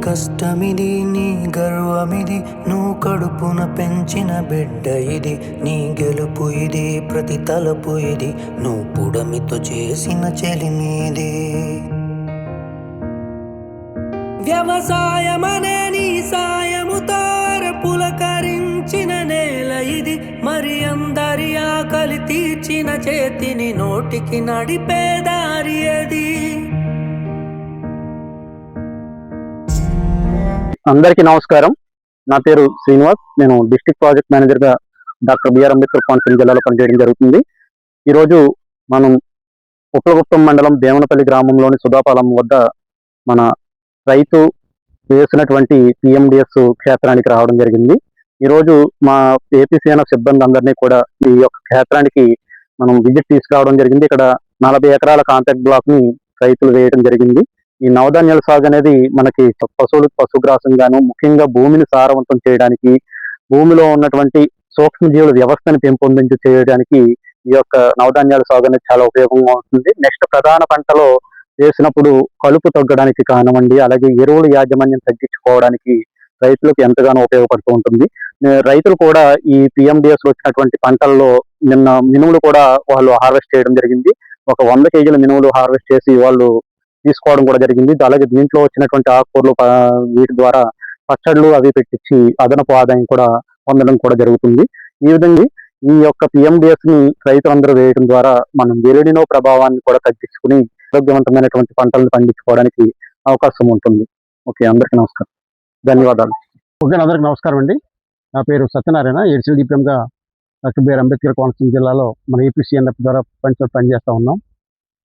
కష్టమిది నీ గర్వమిది నువ్వు కడుపున పెంచిన బిడ్డ ఇది నీ గెలుపు ఇది ప్రతి తలపు ఇది నువ్వు పుడమితో చేసిన చెలిమీది వ్యవసాయమనే నీ సాయముతో పులకరించిన నేల ఇది మరి అందరి ఆకలి తీర్చిన చేతిని నోటికి నడిపే దారి అది. అందరికీ నమస్కారం. నా పేరు శ్రీనివాస్. నేను డిస్ట్రిక్ట్ ప్రాజెక్ట్ మేనేజర్ గా డాక్టర్ బిఆర్ అంబేద్కర్ కోనసీమ జిల్లాలో పనిచేయడం జరుగుతుంది. ఈరోజు మనం ఉప్పలగుప్తం మండలం దేవనపల్లి గ్రామంలోని సుధాపాలెం వద్ద మన రైతు వేసినటువంటి పిఎండిఎస్ క్షేత్రానికి రావడం జరిగింది. ఈరోజు మా ఏపీసీఎన్ఎఫ్ సిబ్బంది అందరినీ కూడా ఈ యొక్క క్షేత్రానికి మనం విజిట్ తీసుకురావడం జరిగింది. ఇక్కడ 40 ఎకరాల కాంటాక్ట్ బ్లాక్ ని రైతులు వేయడం జరిగింది. ఈ నవధాన్యాల సాగు అనేది మనకి పశువులకు పశుగ్రాసంగాను, ముఖ్యంగా భూమిని సారవంతం చేయడానికి, భూమిలో ఉన్నటువంటి సూక్ష్మజీవుల వ్యవస్థను పెంపొందించి చేయడానికి ఈ యొక్క నవధాన్యాల సాగు అనేది చాలా ఉపయోగంగా ఉంటుంది. నెక్స్ట్ ప్రధాన పంటలో వేసినప్పుడు కలుపు తగ్గడానికి కానివ్వండి, అలాగే ఎరువుల యాజమాన్యం తగ్గించుకోవడానికి రైతులకు ఎంతగానో ఉపయోగపడుతూ ఉంటుంది. రైతులు కూడా ఈ పిఎండిఎస్ వచ్చినటువంటి పంటల్లో నిన్న మినుములు కూడా వాళ్ళు హార్వెస్ట్ చేయడం జరిగింది. ఒక 100 కేజీల మినుములు హార్వెస్ట్ చేసి వాళ్ళు తీసుకోవడం కూడా జరిగింది. అలాగే దీంట్లో వచ్చినటువంటి ఆకుకూరలు వీటి ద్వారా పచ్చళ్ళు అవి పెట్టించి అదనపు ఆదాయం కూడా పొందడం కూడా జరుగుతుంది. ఈ విధంగా ఈ యొక్క పిఎండిఎస్ ని రైతులందరూ వేయడం ద్వారా మనం వెలుడినో ప్రభావాన్ని కూడా తగ్గించుకుని ఆరోగ్యవంతమైనటువంటి పంటలను పండించుకోవడానికి అవకాశం ఉంటుంది. ఓకే, అందరికీ నమస్కారం, ధన్యవాదాలు. ఓకే, అందరికీ నమస్కారం అండి. నా పేరు సత్యనారాయణ. ఏడ్చిల్ డిపిఎంగా డాక్టర్ బిఆర్ అంబేద్కర్ కోనసీమ జిల్లాలో మన ఏపీసీఎన్ఎఫ్ ద్వారా పనిచేస్తూ ఉన్నాం.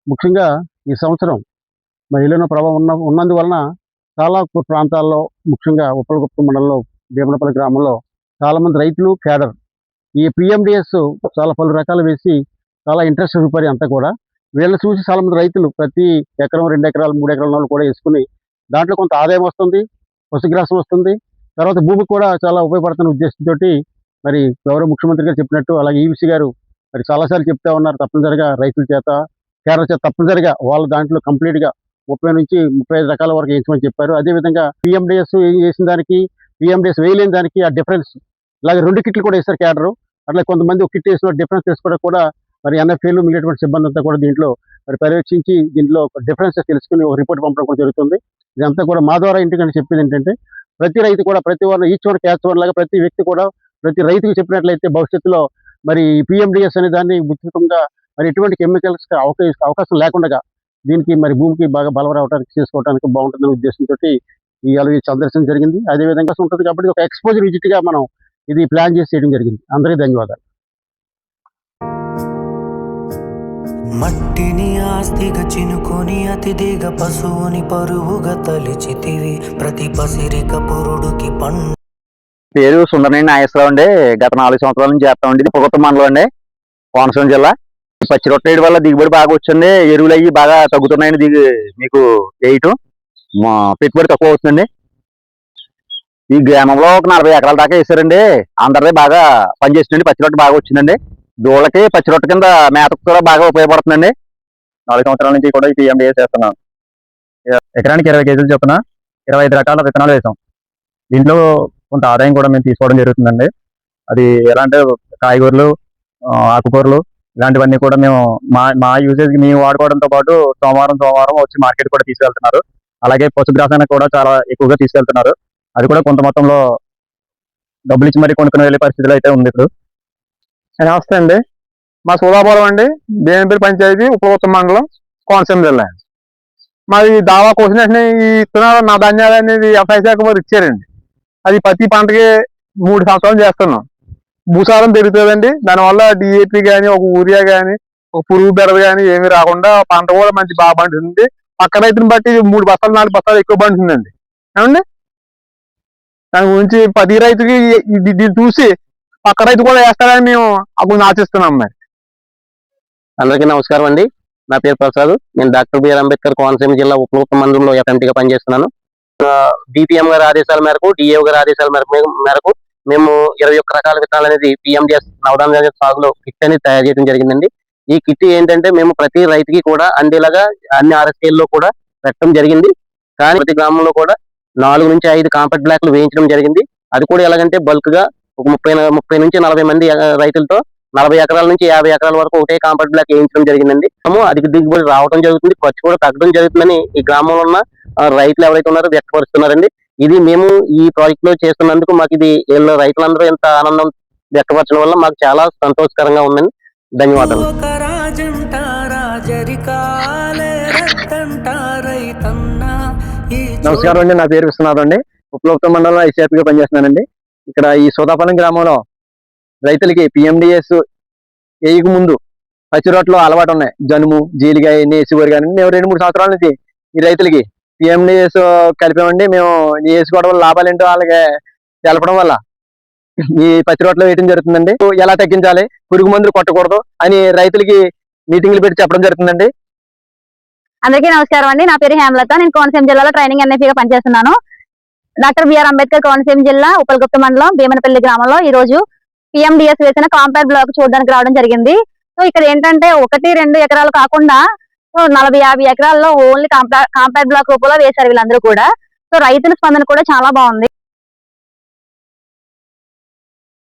ముఖ్యంగా ఈ సంవత్సరం మరి ఎలినో ప్రభావం ఉన్నందువలన చాలా ప్రాంతాల్లో, ముఖ్యంగా ఉప్పలగుప్తం మండలంలో దేవనపల్లి గ్రామంలో చాలామంది రైతులు కేడర్ ఈ పిఎండిఎస్ చాలా పలు రకాలు వేసి చాలా ఇంట్రెస్ట్ చూపారు. అంతా కూడా వీళ్ళని చూసి చాలామంది రైతులు ప్రతి ఎకరం 2 ఎకరాలు 3 ఎకరాల కూడా వేసుకుని దాంట్లో కొంత ఆదాయం వస్తుంది, పశుగ్రాసం వస్తుంది, తర్వాత భూమికి కూడా చాలా ఉపయోగపడుతున్న ఉద్దేశంతో మరి గౌరవ ముఖ్యమంత్రి గారు చెప్పినట్టు, అలాగే ఈవీసీ గారు మరి చాలాసార్లు చెప్తా ఉన్నారు, తప్పనిసరిగా రైతుల చేత కేడర్ చేత తప్పనిసరిగా వాళ్ళు దాంట్లో కంప్లీట్గా 30 నుంచి 35 రకాల వరకు వేయించమని చెప్పారు. అదేవిధంగా పిఎండిఎస్ వేసిన దానికి పిఎండిఎస్ వేయలేని దానికి ఆ డిఫరెన్స్, అలాగే 2 కిట్లు కూడా వేస్తారు కేడరు. అట్లా కొంతమంది ఒక కిట్ వేసిన డిఫరెన్స్ తీసుకోవడం కూడా మరి ఎన్ఎఫ్ఏలు మిగిలినటువంటి సిబ్బంది అంతా కూడా దీంట్లో మరి పర్యవేక్షించి దీంట్లో డిఫరెన్సెస్ తెలుసుకుని ఒక రిపోర్ట్ పంపడం కూడా జరుగుతుంది. ఇదంతా కూడా మా ద్వారా ఇంటికని చెప్పేది ఏంటంటే, ప్రతి రైతు కూడా ప్రతి వారు ఈచ్ వన్ క్యాచ్ వన్ లాగా ప్రతి వ్యక్తి కూడా ప్రతి రైతుకి చెప్పినట్లయితే భవిష్యత్తులో మరి పిఎండిఎస్ అనే దాన్ని ఉచితంగా మరి ఎటువంటి కెమికల్స్ అవకాశం లేకుండా దీనికి మరి భూమికి బాగా బలం రావడానికి చేసుకోవడానికి బాగుంటుందనే ఉద్దేశంతో ఈ సందర్శన జరిగింది. అదేవిధంగా ఉంటుంది కాబట్టి ఒక ఎక్స్పోజర్ విజిట్ గా మనం ఇది ప్లాన్ చేసి చేయడం జరిగింది. అందరికీ ధన్యవాదాలు. మట్టిని ఆస్తిగా చినుకొని అతిథిగా పశువుని పరువుగా తలిచితివి ప్రతి పసిరిక పురుడుకి పండు. పేరు సుందరనేని నాగేశ్వరరావు అండి. గత 4 సంవత్సరాల నుంచి చేస్తామండి. ఇది ఉప్పలగుప్తం మండలం అండి, కోనసీమ జిల్లా. పచ్చి రొట్టె వేయడం వల్ల దిగుబడి బాగా వచ్చింది. ఎరువులు అయ్యి బాగా తగ్గుతున్నాయండి. మీకు వేయటం పెట్టుబడి తక్కువ అవుతుందండి. ఈ గ్రామంలో ఒక 40 ఎకరాల దాకా వేసారండి. అందరిదే బాగా పనిచేసిందండి. పచ్చి రొట్టె బాగా వచ్చిందండి. దూళ్ళకి పచ్చి రొట్టె కింద మేతకు కూడా బాగా ఉపయోగపడుతుందండి. 4 సంవత్సరాల నుంచి కూడా ఈ పిఎండిఎస్ చేస్తున్నాం. ఎకరానికి 20 కేజీలు చొప్పున 25 రకాల విత్తనాలు వేసాం. దీంట్లో కొంత ఆదాయం కూడా మేము తీసుకోవడం జరుగుతుందండి. అది ఎలా అంటే కాయగూరలు, ఆకుకూరలు ఇలాంటివన్నీ కూడా మేము మా యూసేజ్ మేము వాడుకోవడంతో పాటు సోమవారం వచ్చి మార్కెట్ కూడా తీసుకెళ్తున్నారు. అలాగే పశుగ్రాసాన్ని కూడా చాలా ఎక్కువగా తీసుకెళ్తున్నారు. అది కూడా కొంత మొత్తంలో డబ్బులు ఇచ్చి మరీ కొనుక్కుని వెళ్ళే పరిస్థితులు అయితే ఉంది ఇప్పుడు. నమస్తే అండి. మా సుధాపురం అండి, దేవనపల్లి పంచాయతీ, ఉప్పలగుప్తం మండలం, కోనసీమ జిల్లా. మాది దావా కోసిన ఈ ఇత్తనాలు నవధాన్యాలు అనేది వ్యవసాయ శాఖ వారు ఇచ్చారండి. అది ప్రతి పంటకి 3 సంవత్సరాలు చేస్తున్నాం. భూసారం పెరుగుతుందండి. దానివల్ల డిఏపి కానీ, ఒక యూరియా కానీ, ఒక పురుగు బెడద కానీ ఏమి రాకుండా పంట కూడా మంచి బాగా పండుతుంది. పక్క రైతుని బట్టి 3 బస్తాలు 4 బస్తాలు ఎక్కువ పండుతుందండి. ఏమండి, దాని గురించి ప్రతి రైతుకి దీన్ని చూసి పక్క రైతు కూడా వేస్తారని మేము అప్పుడు ఆశిస్తున్నాం. మరి అందరికీ నమస్కారం అండి. నా పేరు ప్రసాద్. నేను డాక్టర్ బిఆర్ అంబేద్కర్ కోనసీమ జిల్లా ఉప్పలగుప్తం మండలంలో ఎఫ్ఎంటీగా పనిచేస్తున్నాను. డిపిఎం గారి ఆదేశాల మేరకు, డిఏఓ గారి ఆదేశాల మేరకు మేము 21 రకాల విత్తనాలు అనేది పిఎండిఎస్ నవధాన్యాల సాగులో కిట్ అనేది తయారు చేయడం జరిగిందండి. ఈ కిట్ ఏంటంటే మేము ప్రతి రైతుకి కూడా అందేలాగా అన్ని RSKల్లో కూడా పెట్టడం జరిగింది. కానీ ప్రతి గ్రామంలో కూడా 4 నుంచి 5 కాంపాక్ట్ బ్లాక్లు వేయించడం జరిగింది. అది కూడా ఎలాగంటే బల్క్ గా ఒక 30 నుంచి 40 మంది రైతులతో 40 ఎకరాల నుంచి 50 ఎకరాల వరకు ఒకటే కాంపాక్ట్ బ్లాక్ వేయించడం జరిగిందండి. అధిక దిగుబడి రావడం జరుగుతుంది, ఖర్చు కూడా తగ్గడం జరుగుతుందని ఈ గ్రామంలో ఉన్న రైతులు ఎవరైతే ఉన్నారో వ్యక్తపరుస్తున్నారండి. ఇది మేము ఈ ప్రాజెక్ట్ లో చేస్తున్నందుకు మాకు ఇది రైతులందరూ ఎంత ఆనందం వ్యక్తపరచడం వల్ల మాకు చాలా సంతోషకరంగా ఉందండి. ధన్యవాదాలు. నమస్కారం అండి, నా పేరు విశ్వనాథ్ అండి. ఉప్లగుప్తం మండలంలో ఐసీఆర్పీగా పనిచేస్తున్నానండి. ఇక్కడ ఈ సోదాపాలెం గ్రామంలో రైతులకి పిఎండిఎస్ వేయక ముందు పచ్చి రొట్టెలు అలవాటు ఉన్నాయి. జనుము, జీలిగా వేసేవారు కానీ మేము 2-3 సంవత్సరాల నుంచి ఈ రైతులకి పిఎండిఎస్ కలిపామండి. మేము వేసుకోవడం వల్ల లాభాలు ఏంటో వాళ్ళకి తెలపడం వల్ల ఈ పచ్చి రొట్టెలు వేయడం జరుగుతుందండి. ఎలా తగ్గించాలి, పురుగు మందులు కొట్టకూడదు అని రైతులకి మీటింగ్లు పెట్టి చెప్పడం జరుగుతుందండి. అందరికీ నమస్కారం అండి. నా పేరు హేమలత. నేను కోనసీమ జిల్లాలో ట్రైనింగ్ ఎన్ఎఫ్గా పనిచేస్తున్నాను. డాక్టర్ బిఆర్ అంబేద్కర్ కోనసీమ జిల్లా ఉప్పలగుప్తం మండలం భీమనపల్లి గ్రామంలో ఈ రోజు పిఎండిఎస్ వేసిన కాంపాక్ట్ బ్లాక్ చూడడానికి రావడం జరిగింది. సో ఇక్కడ ఏంటంటే 1-2 ఎకరాలు కాకుండా 40-50 ఎకరాల్లో ఓన్లీ కాంపాక్ట్ బ్లాక్ రూపంలో వేశారు వీళ్ళందరూ కూడా. సో రైతుల స్పందన కూడా చాలా బాగుంది.